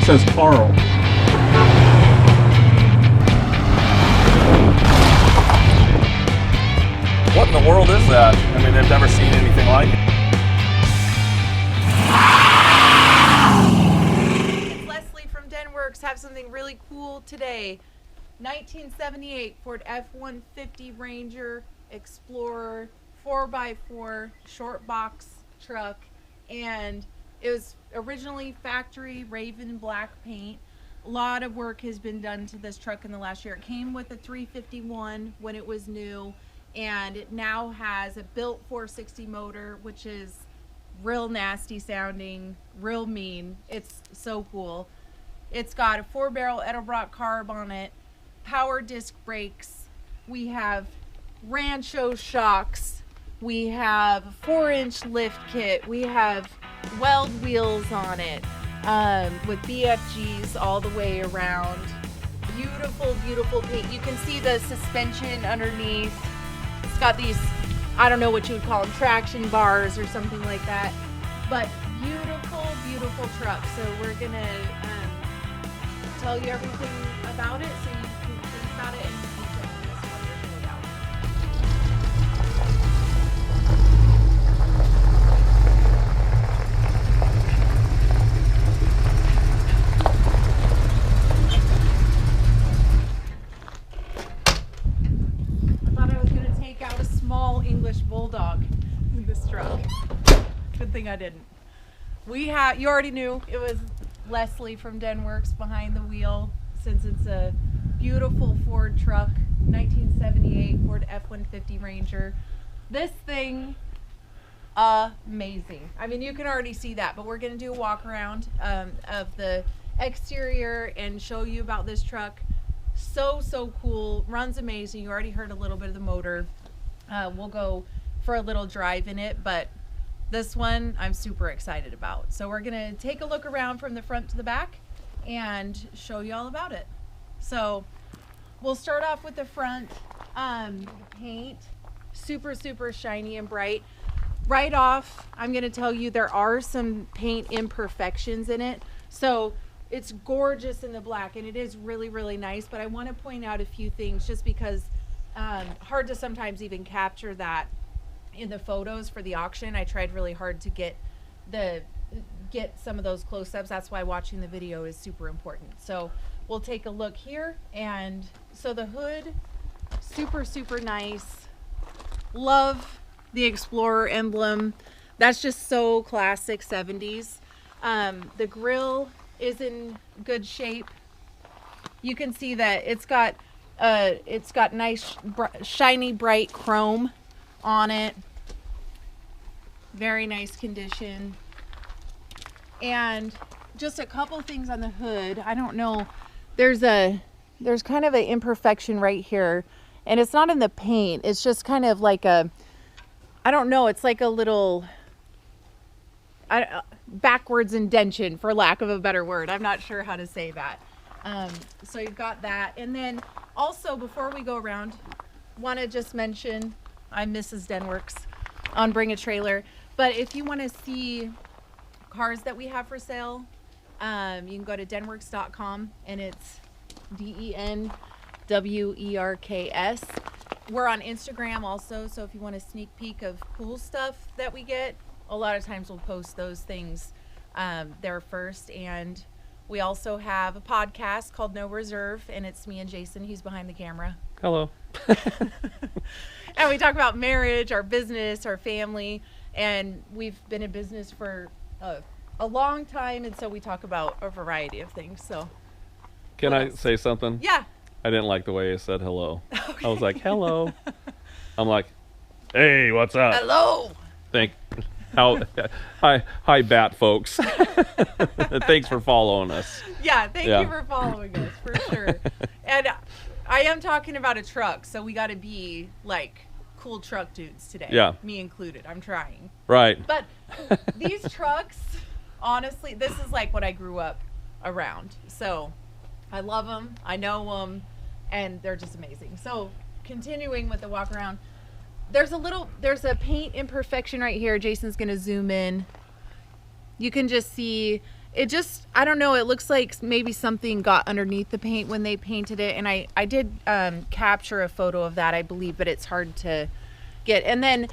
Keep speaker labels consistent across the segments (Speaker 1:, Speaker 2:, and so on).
Speaker 1: says Carl.
Speaker 2: What in the world is that? I mean, they've never seen anything like it.
Speaker 3: It's Leslie from Denwerks. Have something really cool today. 1978 Ford F150 Ranger Explorer 4x4 short box truck, and it was originally factory Raven black paint. A lot of work has been done to this truck in the last year. It came with a 351 when it was new, and it now has a built 460 motor, which is real nasty sounding, real mean. It's so cool. It's got a 4-barrel Edelbrock carb on it, power disc brakes. We have Rancho shocks. We have a 4-inch lift kit. We have Weld wheels on it with BFGs all the way around. Beautiful, beautiful paint. You can see the suspension underneath. It's got these, I don't know what you would call them, traction bars or something like that. But beautiful, beautiful truck. So we're gonna tell you everything about it so you can think about it and you can tell us what you're doing about I thought I was going to take out a small English bulldog in this truck. Good thing I didn't. You already knew it was Leslie from Denwerks behind the wheel, since it's a beautiful Ford truck, 1978 Ford F150 Ranger. This thing, amazing. I mean, you can already see that, but we're going to do a walk around of the exterior and show you about this truck. So cool, runs amazing. You already heard a little bit of the motor. We'll go for a little drive in it, but this one I'm super excited about. So we're gonna take a look around from the front to the back and show you all about it. So we'll start off with the front. Paint, super shiny and bright. Right off, I'm gonna tell you there are some paint imperfections in it. So it's gorgeous in the black and it is really nice, but I wanna point out a few things just because hard to sometimes even capture that in the photos for the auction. I tried really hard to get some of those close-ups. That's why watching the video is super important. So we'll take a look here. And so the hood, super nice. Love the Explorer emblem. That's just so classic 70s. The grill is in good shape. You can see that it's got nice shiny bright chrome on it. Very nice condition. And just a couple things on the hood. I don't know, there's kind of an imperfection right here, and it's not in the paint, it's just kind of like I don't know, it's like a little backwards indention, for lack of a better word. I'm not sure how to say that. So you've got that. And then also, before we go around, want to just mention I'm Mrs. Denwerks on Bring a Trailer, but if you want to see cars that we have for sale, you can go to denwerks.com, and it's DENWERKS. We're on Instagram also, so if you want a sneak peek of cool stuff that we get, a lot of times we'll post those things there first. And we also have a podcast called No Reserve, and it's me and Jason. He's behind the camera.
Speaker 2: Hello.
Speaker 3: And we talk about marriage, our business, our family, and we've been in business for a long time, and so we talk about a variety of things. So
Speaker 2: Can I say something?
Speaker 3: yeah.
Speaker 2: I didn't like the way you said hello. Okay. I was like, hello. I'm like, hey, what's up?
Speaker 3: Hello.
Speaker 2: Hi, bat folks. Thanks for following us.
Speaker 3: Yeah, thank you for following us, for sure. And I am talking about a truck, so we got to be like cool truck dudes today.
Speaker 2: Yeah.
Speaker 3: Me included. I'm trying.
Speaker 2: Right.
Speaker 3: But these trucks, honestly, this is like what I grew up around. So I love them. I know them, and they're just amazing. So continuing with the walk around, there's a paint imperfection right here. Jason's going to zoom in. You can just see it just, I don't know, it looks like maybe something got underneath the paint when they painted it. And I did capture a photo of that, I believe, but it's hard to get. And then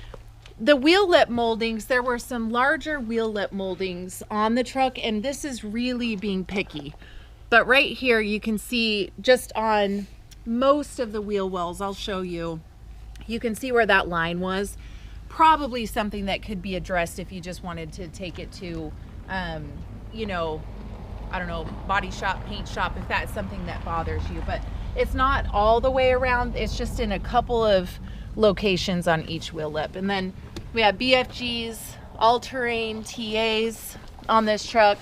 Speaker 3: the wheel lip moldings, there were some larger wheel lip moldings on the truck, and this is really being picky. But right here you can see just on most of the wheel wells, I'll show you, you can see where that line was. Probably something that could be addressed if you just wanted to take it to you know, I don't know, body shop, paint shop, if that's something that bothers you. But it's not all the way around, it's just in a couple of locations on each wheel lip. And then we have BFGs, all-terrain TAs on this truck,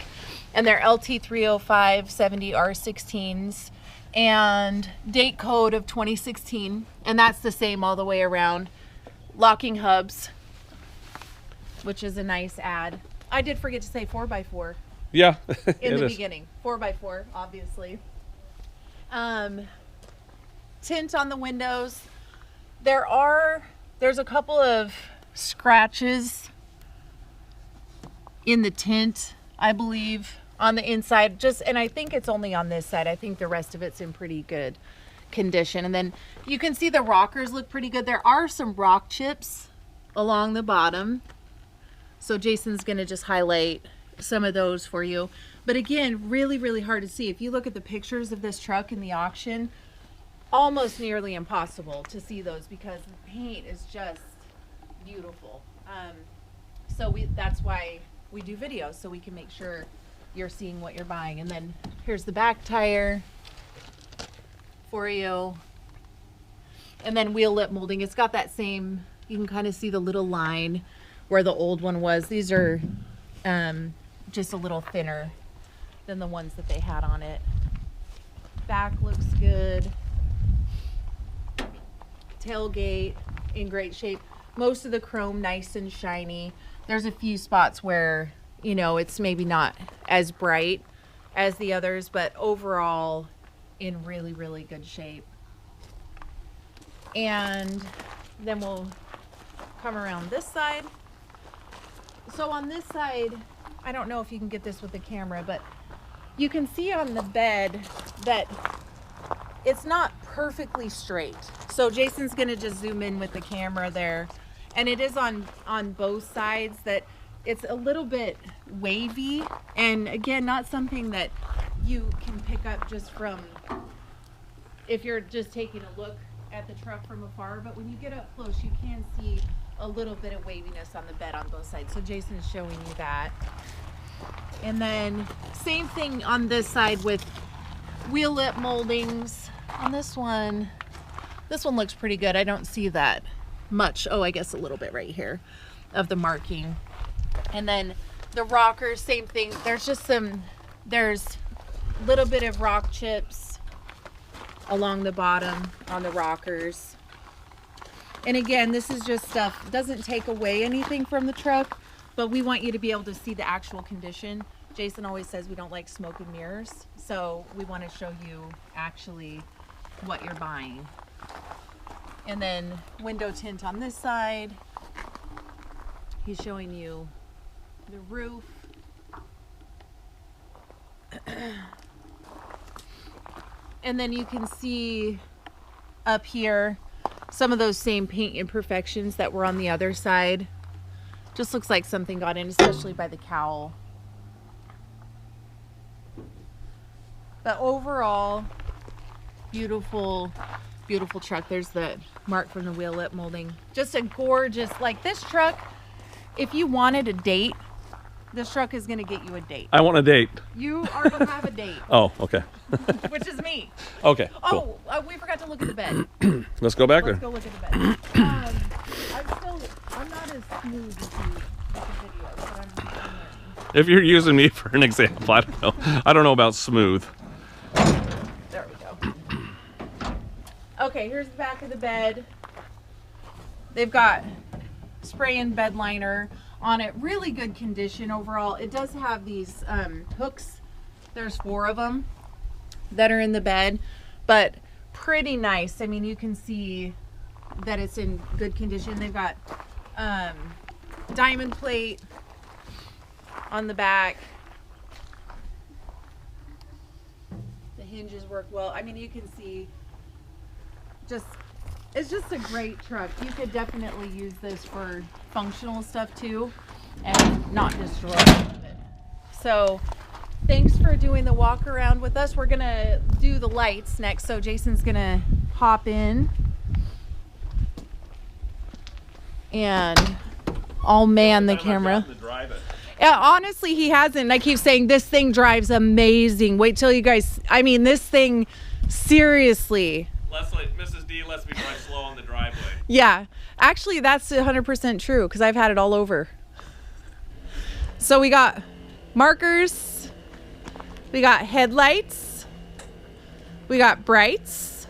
Speaker 3: and they're LT305 70 R16s and date code of 2016, and that's the same all the way around. Locking hubs, which is a nice add. I did forget to say 4x4.
Speaker 2: Yeah.
Speaker 3: In the beginning. 4x4, obviously. Tint on the windows. There's a couple of scratches in the tint, I believe, on the inside. And I think it's only on this side. I think the rest of it's in pretty good condition. And then you can see the rockers look pretty good. There are some rock chips along the bottom. So Jason's gonna just highlight some of those for you. But again, really, really hard to see. If you look at the pictures of this truck in the auction, almost nearly impossible to see those because the paint is just beautiful. That's why we do videos, so we can make sure you're seeing what you're buying. And then here's the back tire for you. And then wheel lip molding. It's got that same, you can kind of see the little line where the old one was. These are just a little thinner than the ones that they had on it. Back looks good. Tailgate in great shape. Most of the chrome nice and shiny. There's a few spots where, you know, it's maybe not as bright as the others, but overall in really, really good shape. And then we'll come around this side. So on this side, I don't know if you can get this with the camera, but you can see on the bed that it's not perfectly straight. So Jason's gonna just zoom in with the camera there. And it is on both sides that it's a little bit wavy. And again, not something that you can pick up just from, if you're just taking a look at the truck from afar. But when you get up close, you can see a little bit of waviness on the bed on both sides. So Jason's showing you that. And then same thing on this side with wheel lip moldings. On this one looks pretty good. I don't see that much. Oh, I guess a little bit right here of the marking. And then the rockers, same thing. There's a little bit of rock chips along the bottom on the rockers. And again, this is just stuff, doesn't take away anything from the truck, but we want you to be able to see the actual condition. Jason always says we don't like smoke and mirrors, so we want to show you actually what you're buying. And then window tint on this side. He's showing you the roof. And then you can see up here some of those same paint imperfections that were on the other side. Just looks like something got in, especially by the cowl. But overall, beautiful, beautiful truck. There's the mark from the wheel lip molding. Just a gorgeous, like this truck, if you wanted a date, this truck is going to get you a date.
Speaker 2: I want a date.
Speaker 3: You already have a date.
Speaker 2: Oh, okay.
Speaker 3: Which is me.
Speaker 2: Okay, cool.
Speaker 3: Oh, we forgot to look at the bed.
Speaker 2: Let's go back
Speaker 3: Let's
Speaker 2: there.
Speaker 3: go look at the bed. I'm not as smooth as you with the videos, but I'm learning.
Speaker 2: If you're using me for an example, I don't know. I don't know about smooth.
Speaker 3: There we go. Okay, here's the back of the bed. They've got spray and bed liner on it. Really good condition overall. It does have these hooks. There's 4 of them that are in the bed, but pretty nice. I mean, you can see that it's in good condition. They've got diamond plate on the back. hinges work well. I mean, you can see it's just a great truck. You could definitely use this for functional stuff too and not destroy it. So thanks for doing the walk around with us. We're gonna do the lights next, so Jason's gonna hop in and I'll man the camera. Yeah, honestly, he hasn't. I keep saying this thing drives amazing. Wait till you guys, I mean, this thing, seriously.
Speaker 2: Mrs. D lets me drive slow on the driveway.
Speaker 3: Yeah, actually, that's 100% true because I've had it all over. So we got markers, we got headlights, we got brights,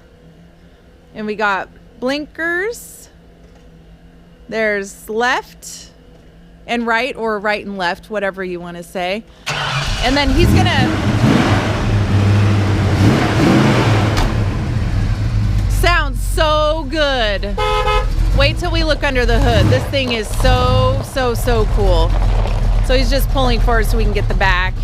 Speaker 3: and we got blinkers. There's left and right, or right and left, whatever you want to say. And then he's gonna sounds so good. Wait till we look under the hood. This thing is so cool. So he's just pulling forward so we can get the back.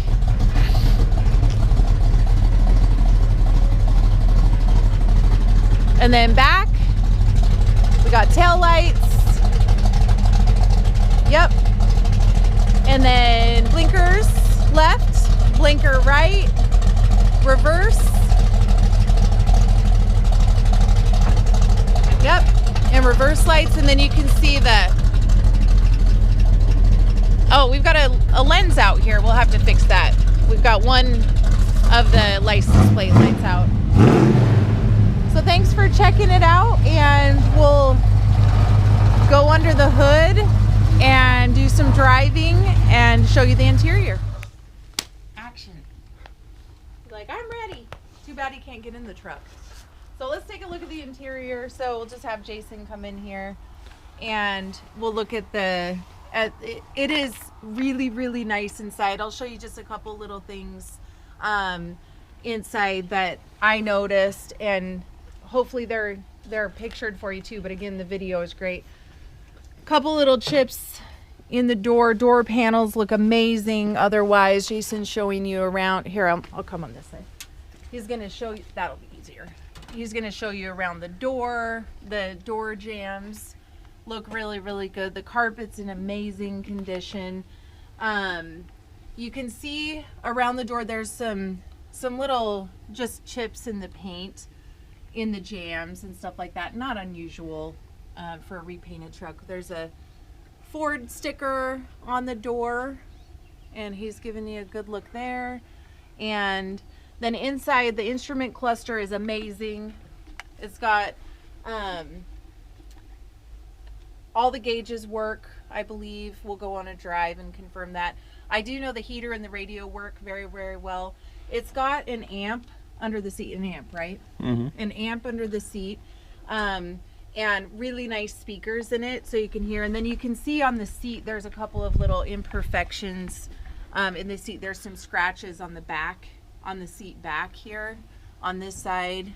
Speaker 3: And then back, we got tail lights. Yep. And then blinkers left, blinker right, reverse. Yep. And reverse lights, and then you can see that. Oh, we've got a lens out here. We'll have to fix that. We've got one of the license plate lights out. So thanks for checking it out, and we'll go under the hood and do some driving and show you the interior. Action. Like, I'm ready. Too bad he can't get in the truck. So let's take a look at the interior. So we'll just have Jason come in here and we'll look at it is really nice inside. I'll show you just a couple little things inside that I noticed, and hopefully they're pictured for you too, but again, the video is great. Couple little chips in the door panels look amazing. Otherwise, Jason's showing you around here. I'll come on this side. He's gonna show you, that'll be easier. He's gonna show you around the door jambs look really good. The carpet's in amazing condition. You can see around the door there's some little just chips in the paint in the jambs and stuff like that. Not unusual for a repainted truck. There's a Ford sticker on the door, and he's giving you a good look there. And then inside, the instrument cluster is amazing. It's got all the gauges work, I believe. We'll go on a drive and confirm that. I do know the heater and the radio work very well. It's got an amp under the seat, right? Mm-hmm. An amp under the seat, and really nice speakers in it so you can hear. And then you can see on the seat there's a couple of little imperfections in the seat. There's some scratches on the back, on the seat back here on this side.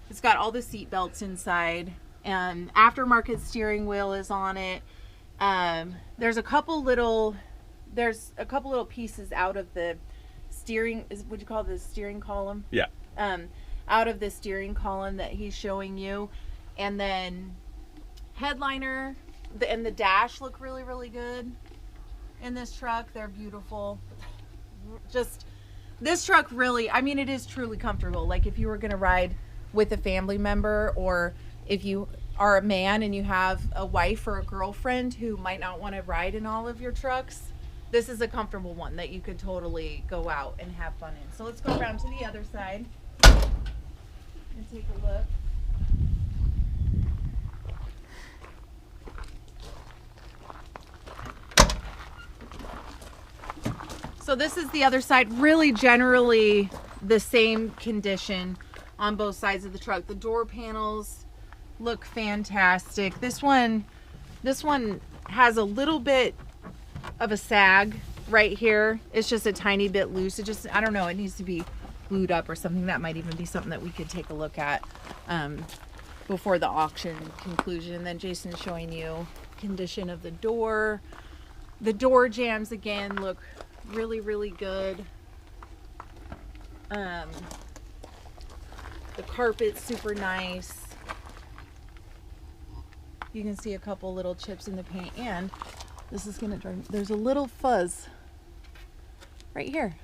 Speaker 3: It's got all the seat belts inside, and aftermarket steering wheel is on it. There's a couple little pieces out of the steering, would you call this steering column?
Speaker 2: Yeah.
Speaker 3: Out of the steering column that he's showing you. And then headliner and the dash look really good in this truck. They're beautiful. Just this truck really, I mean, it is truly comfortable. Like if you were gonna ride with a family member, or if you are a man and you have a wife or a girlfriend who might not want to ride in all of your trucks, this is a comfortable one that you could totally go out and have fun in. So let's go around to the other side and take a look. So this is the other side. Really generally the same condition on both sides of the truck. The door panels look fantastic. This one has a little bit of a sag right here. It's just a tiny bit loose. It just, I don't know, it needs to be glued up or something. That might even be something that we could take a look at before the auction conclusion. And then Jason's showing you condition of the door. The door jambs again look really good. The carpet's super nice. You can see a couple little chips in the paint, and this is gonna drive. There's a little fuzz right here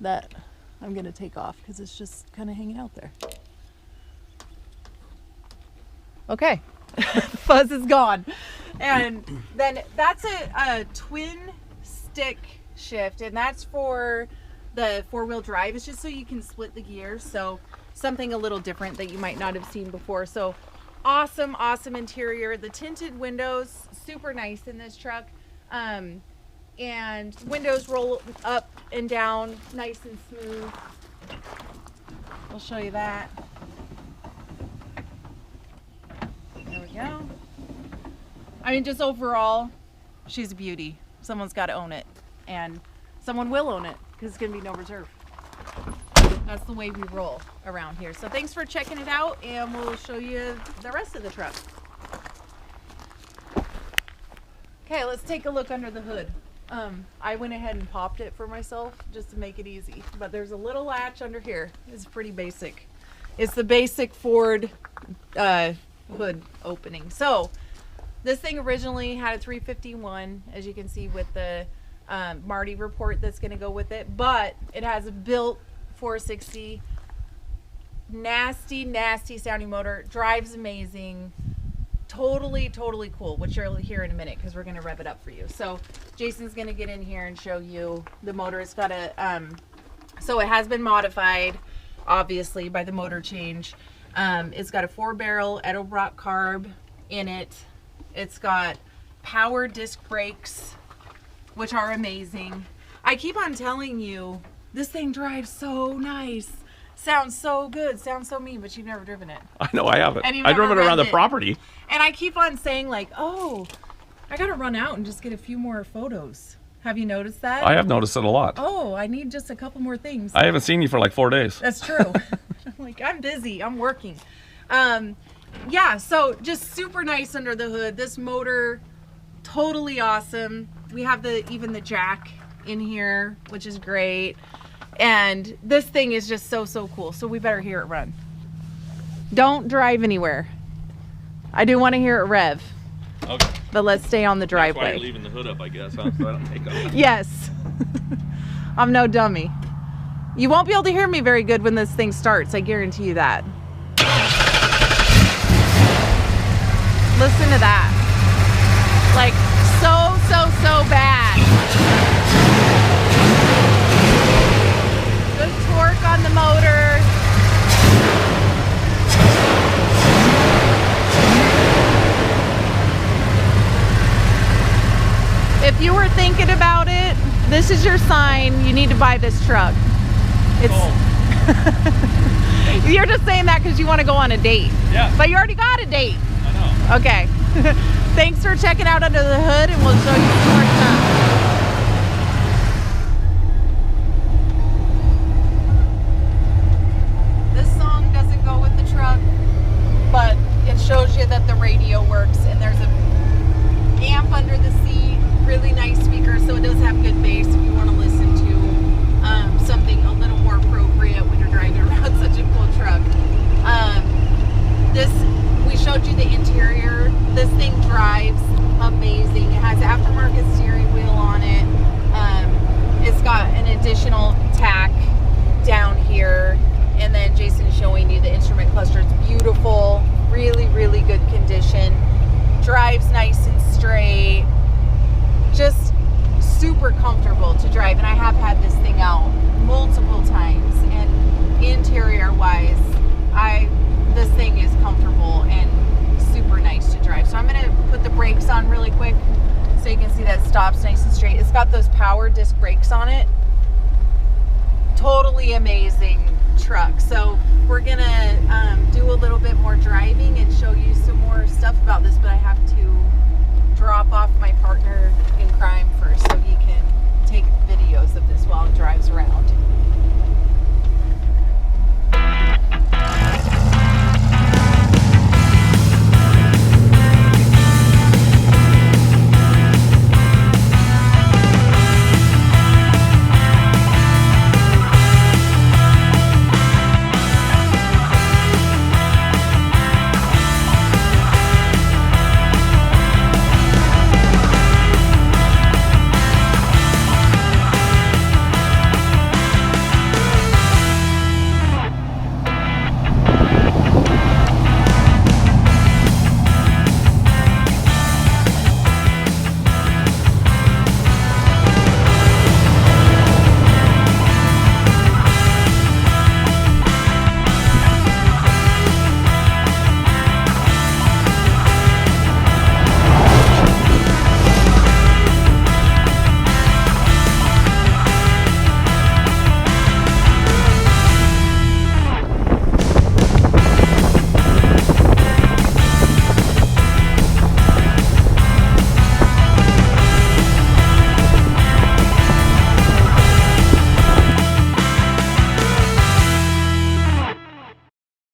Speaker 3: that I'm gonna take off because it's just kind of hanging out there. Okay, fuzz is gone. And then that's a twin stick shift, and that's for the 4-wheel drive. It's just so you can split the gears, so something a little different that you might not have seen before. So awesome interior. The tinted windows, super nice in this truck. And windows roll up and down nice and smooth. I'll show you that. There we go. I mean, just overall, she's a beauty. Someone's got to own it, and someone will own it because it's gonna be no reserve. That's the way we roll around here. So thanks for checking it out, and we'll show you the rest of the truck. Okay, let's take a look under the hood. I went ahead and popped it for myself just to make it easy, but there's a little latch under here. It's pretty basic. It's the basic Ford hood opening. So this thing originally had a 351, as you can see with the Marty report that's going to go with it, but it has a built 460, nasty sounding motor, drives amazing, totally cool, which you'll hear in a minute because we're going to rev it up for you. So Jason's going to get in here and show you the motor. It's got a so it has been modified obviously by the motor change. It's got a 4-barrel Edelbrock carb in it. It's got power disc brakes, which are amazing. I keep on telling you, this thing drives so nice. Sounds so good. Sounds so mean, but you've never driven it.
Speaker 2: I know, I haven't. I drove it around the property.
Speaker 3: And I keep on saying like, oh, I gotta run out and just get a few more photos. Have you noticed that?
Speaker 2: I have noticed it a lot.
Speaker 3: Oh, I need just a couple more things.
Speaker 2: I haven't seen you for like 4 days.
Speaker 3: That's true. I'm like, I'm busy. I'm working. Yeah, so just super nice under the hood. This motor, totally awesome. We have even the jack in here, which is great. And this thing is just so cool. So we better hear it run. Don't drive anywhere. I do want to hear it rev.
Speaker 2: Okay.
Speaker 3: But let's stay on the driveway.
Speaker 2: That's why you're leaving the hood up, I guess, huh? So I don't take off.
Speaker 3: Yes. I'm no dummy. You won't be able to hear me very good when this thing starts. I guarantee you that. Listen to that. Like, so bad. Good torque on the motor. If you were thinking about it, this is your sign. You need to buy this truck. It's You're just saying that because you want to go on a date.
Speaker 2: Yeah.
Speaker 3: But you already got a date.
Speaker 2: I know.
Speaker 3: Okay. Thanks for checking out under the hood, and we'll show you some more stuff. This song doesn't go with the truck, but it shows you that the radio works, and there's a amp under the seat, really nice speaker, so it does have good bass if you want to listen to something a little more appropriate when you're driving around such a cool truck. We showed you the interior. This thing drives amazing. It has aftermarket steering wheel on it. It's got an additional tack down here, and then Jason's showing you the instrument cluster. It's beautiful, really good condition. Drives nice and straight. Just super comfortable to drive, and I have had this thing out multiple times, and interior wise, this thing is comfortable and super nice to drive. So I'm going to put the brakes on really quick so you can see that it stops nice and straight. It's got those power disc brakes on it. Totally amazing truck. So we're going to